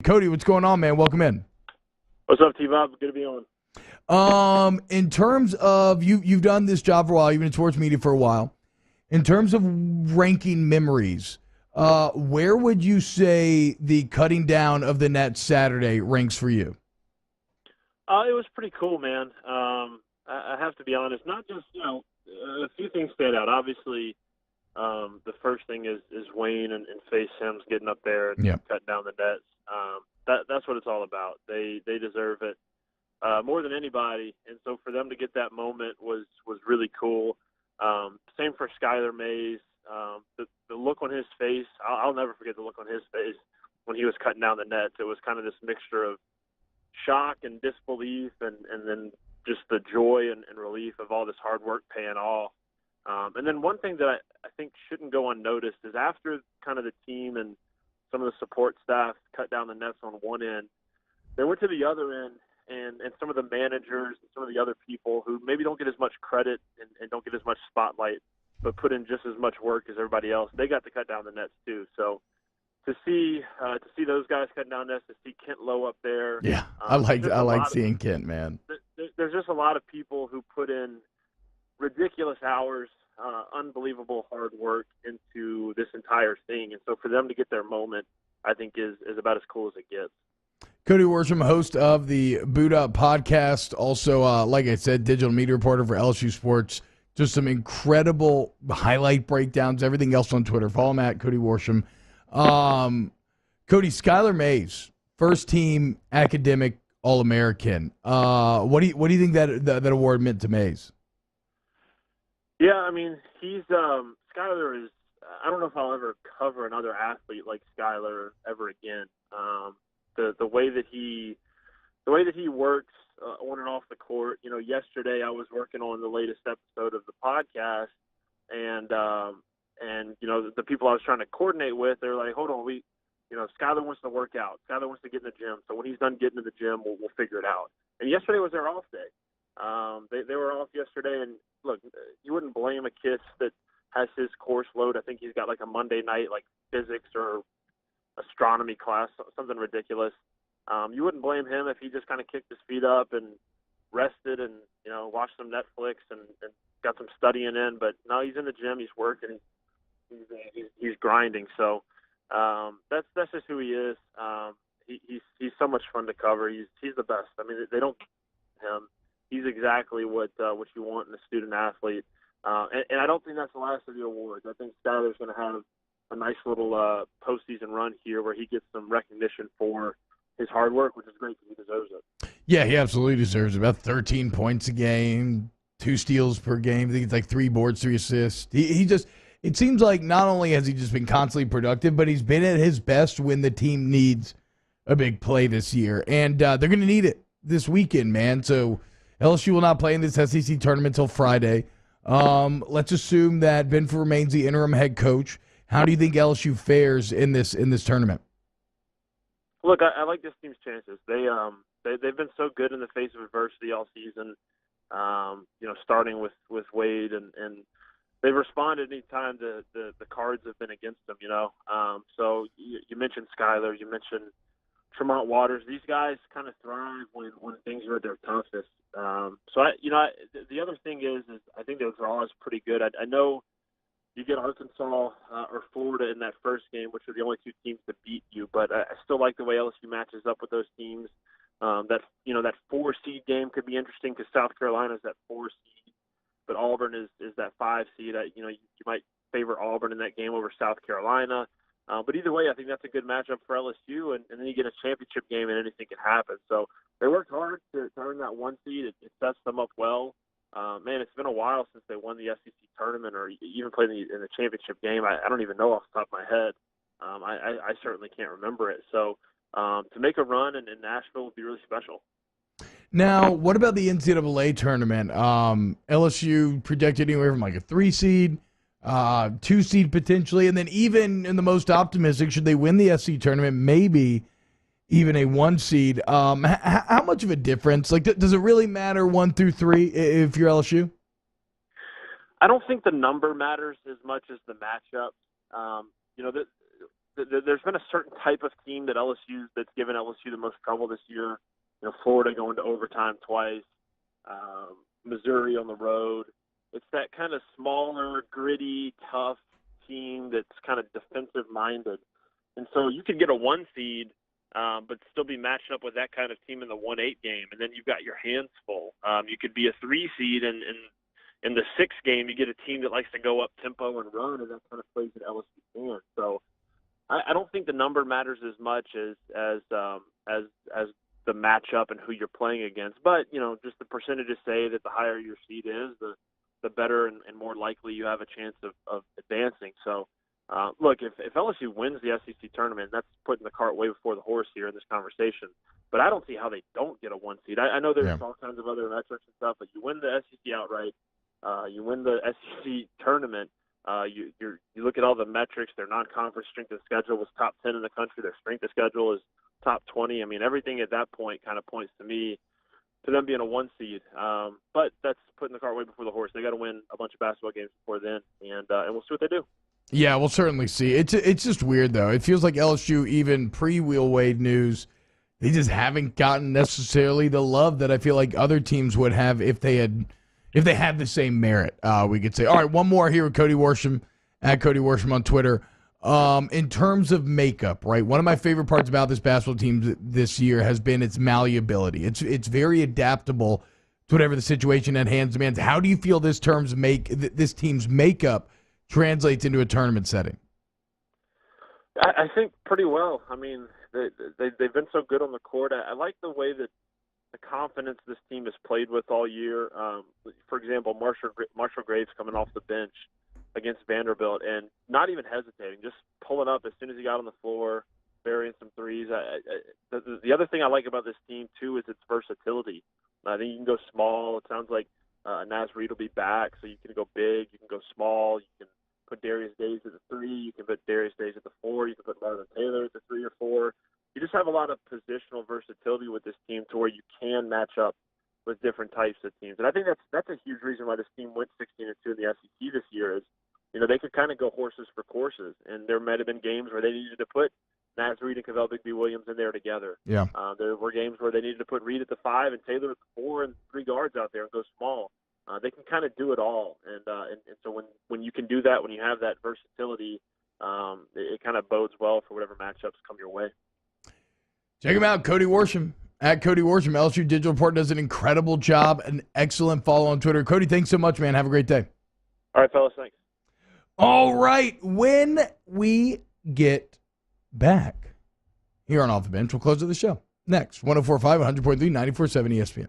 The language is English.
Cody, what's going on, man? Welcome in. What's up, T-Bob? Good to be on. In terms of you've done this job for a while, you've been in sports media for a while. In terms of ranking memories, where would you say the cutting down of the net Saturday ranks for you? It was pretty cool, man. I have to be honest. Not just a few things stand out. Obviously, the first thing is Wayne and Faye Sims getting up there and cutting down the nets. That's what it's all about. They deserve it more than anybody, and so for them to get that moment was really cool. Same for Skylar Maze. The look on his face, I'll never forget the look on his face when he was cutting down the nets. It was kind of this mixture of shock and disbelief and then just the joy and relief of all this hard work paying off. And then one thing that I think shouldn't go unnoticed is after kind of the team and some of the support staff cut down the nets on one end, they went to the other end, and some of the managers and some of the other people who maybe don't get as much credit and don't get as much spotlight, but put in just as much work as everybody else, they got to cut down the nets too. So to see those guys cutting down nets, to see Kent Lowe up there. Yeah, I like seeing Kent, man. There's just a lot of people who put in ridiculous hours, unbelievable hard work into this entire thing. And so for them to get their moment, I think is about as cool as it gets. Cody Worsham, host of the Boot Up podcast. Also, like I said, digital media reporter for LSU Sports. Just some incredible highlight breakdowns, everything else on Twitter. Follow him at Cody Worsham. Cody, Skylar Maze, first team academic All-American. What do you think that award meant to Maze? Yeah, I mean, Skylar is. I don't know if I'll ever cover another athlete like Skylar ever again. The way that he works on and off the court. Yesterday I was working on the latest episode of the podcast, and the people I was trying to coordinate with, they're like, hold on, Skylar wants to work out. Skylar wants to get in the gym. So when he's done getting in the gym, we'll figure it out. And yesterday was their off day. They were off yesterday, and look, you wouldn't blame a kid that has his course load. I think he's got like a Monday night, like physics or astronomy class, something ridiculous. You wouldn't blame him if he just kind of kicked his feet up and rested and, watched some Netflix and got some studying in. But no, he's in the gym, he's working, he's grinding. So that's just who he is. He's so much fun to cover. He's the best. I mean, they don't him. He's exactly what you want in a student athlete. And I don't think that's the last of the awards. I think Skylar's going to have a nice little postseason run here where he gets some recognition for his hard work, which is great because he deserves it. Yeah, he absolutely deserves it. About 13 points a game, 2 steals per game. I think it's like 3 boards, 3 assists. He just – it seems like not only has he just been constantly productive, but he's been at his best when the team needs a big play this year. And they're going to need it this weekend, man. So LSU will not play in this SEC tournament until Friday. Let's assume that Benford remains the interim head coach. How do you think LSU fares in this tournament? Look, I like this team's chances. They've been so good in the face of adversity all season. Starting with Wade, and they've responded anytime the cards have been against them. So you mentioned Skylar, you mentioned Tremont Waters. These guys kind of thrive when things are at their toughest. The other thing is I think their draw is pretty good. I know you get Arkansas or Florida in that first game, which are the only 2 teams to beat you, but I still like the way LSU matches up with those teams. That 4 seed game could be interesting because South Carolina is that 4 seed, but Auburn is that 5 seed. You might favor Auburn in that game over South Carolina. But either way, I think that's a good matchup for LSU, and then you get a championship game and anything can happen. So they worked hard to earn that 1 seed. It sets them up well. Man, it's been a while since they won the SEC tournament or even played in the championship game. I don't even know off the top of my head. I certainly can't remember it. So to make a run in Nashville would be really special. Now, what about the NCAA tournament? LSU projected anywhere from like a 3 seed, 2 seed potentially, and then even in the most optimistic, should they win the SEC tournament, maybe even a 1 seed. How much of a difference? Like, does it really matter 1 through 3 if you're LSU? I don't think the number matters as much as the matchup. there's been a certain type of team that's given LSU the most trouble this year. Florida going to overtime twice, Missouri on the road. It's that kind of smaller, gritty, tough team that's kind of defensive-minded. And so you could get a 1 seed, but still be matched up with that kind of team in the 1-8 game, and then you've got your hands full. You could be a 3 seed, and in the 6 game, you get a team that likes to go up tempo and run, and that kind of plays at LSU hands. So I don't think the number matters as much as the matchup and who you're playing against. But just the percentages say that the higher your seed is, the better and more likely you have a chance of advancing. So, look, if LSU wins the SEC tournament, that's putting the cart way before the horse here in this conversation. But I don't see how they don't get a 1 seed. I know there's all kinds of other metrics and stuff, but you win the SEC outright, you win the SEC tournament. You look at all the metrics. Their non-conference strength of schedule was top 10 in the country. Their strength of schedule is top 20. I mean, everything at that point kind of points to them being a 1 seed. But that's putting the cart way before the horse. They got to win a bunch of basketball games before then, and we'll see what they do. Yeah, we'll certainly see. It's just weird, though. It feels like LSU, even pre-Will Wade news, they just haven't gotten necessarily the love that I feel like other teams would have if they had the same merit. We could say. All right, one more here with Cody Worsham, at Cody Worsham on Twitter. In terms of makeup, right? One of my favorite parts about this basketball team this year has been its malleability. It's very adaptable to whatever the situation at hand demands. How do you feel this team's makeup translates into a tournament setting? I think pretty well. I mean, they've been so good on the court. I like the way that the confidence this team has played with all year. For example, Marshall Graves coming off the bench against Vanderbilt and not even hesitating, just pulling up as soon as he got on the floor, burying some threes. The other thing I like about this team, too, is its versatility. I think you can go small. It sounds like Naz Reid will be back, so you can go big, you can go small, you can put Darius Days at the 3, you can put Darius Days at the 4, you can put Marvin Taylor at the 3 or 4. You just have a lot of positional versatility with this team to where you can match up with different types of teams. And I think that's a huge reason why this team went 16-2 in the SEC this year is, they could kind of go horses for courses. And there might have been games where they needed to put Naz Reid and Kavell Bigby Williams in there together. Yeah. There were games where they needed to put Reid at the 5 and Taylor at the 4 and 3 guards out there and go small. They can kind of do it all. And so when you can do that, when you have that versatility, it kind of bodes well for whatever matchups come your way. Check him out, Cody Worsham. At Cody Worsham, LSU Digital Report does an incredible job. An excellent follow on Twitter. Cody, thanks so much, man. Have a great day. All right, fellas. Thanks. All right. When we get back here on Off the Bench, we'll close of the show. Next, 104.5, 100.3, 94.7 ESPN.